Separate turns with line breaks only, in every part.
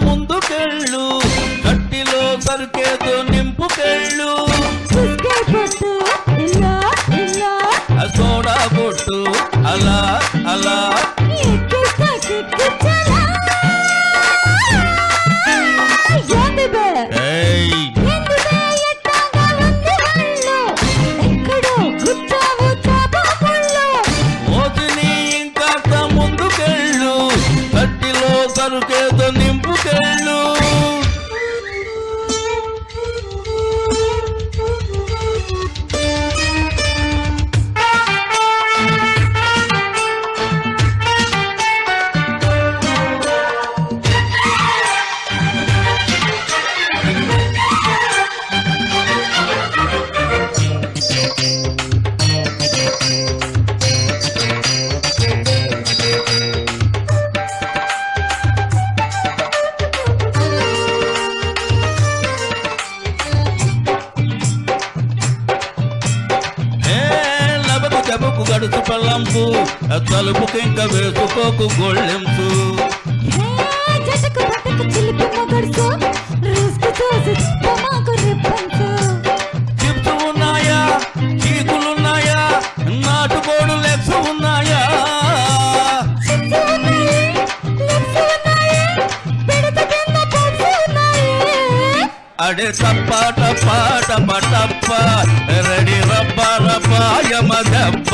ముందుకెళ్ళు కట్టిలో సరికేదో నింపుకెళ్ళు soda పొట్టు అలా అలా ముందుకెళ్ళు కట్టిలో సరుకేదో నింపుకెళ్ళు గడుచు పల్లంపు తలుపుకి ఇంకా వేసుకోకు గొళ్ళెంపు చిప్స్ ఉన్నాయా చీకులున్నాయా నాటుకోడు లెగ్స్ ఉన్నాయా అడే తప్ప టప్ప టప్ప టప్ప రెడీ రబ్బ రబ్బ యమ దెబ్బ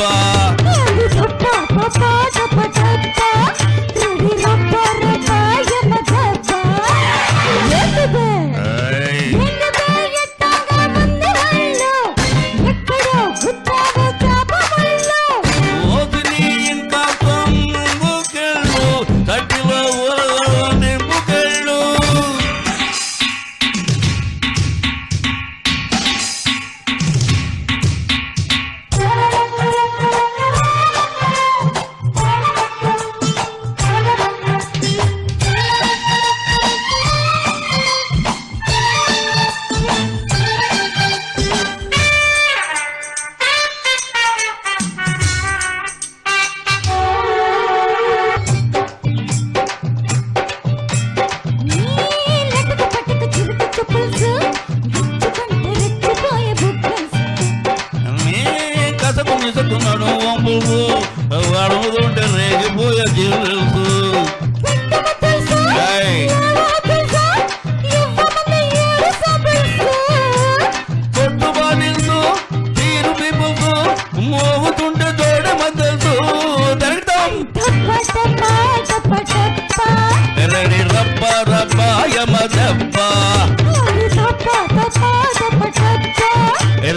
నిజకున్నాడు వంపుకు అడుగుతుంటే రేగిపోయే జీవులు కొట్టుబాటు తీరు పిప్పుకు మోగుతుంటే తోడ మద్దతు రెడీ రబ్బ రబ్బ యమ దెబ్బ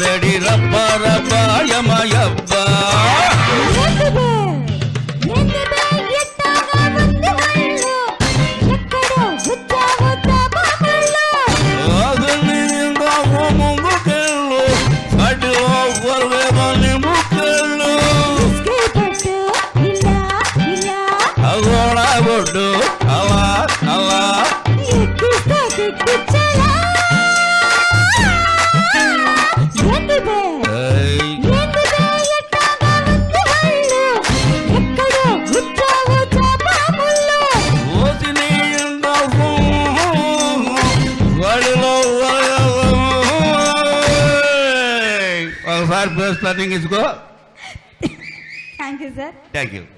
రెడీ రబ్బ రబ్బ యమ యబ్బ ముందుకెళ్ళు కట్టిలో నింపుకెళ్ళు అగోడా బొడ్డు అలా అలా First starting is go.
Thank you, sir.
Thank you.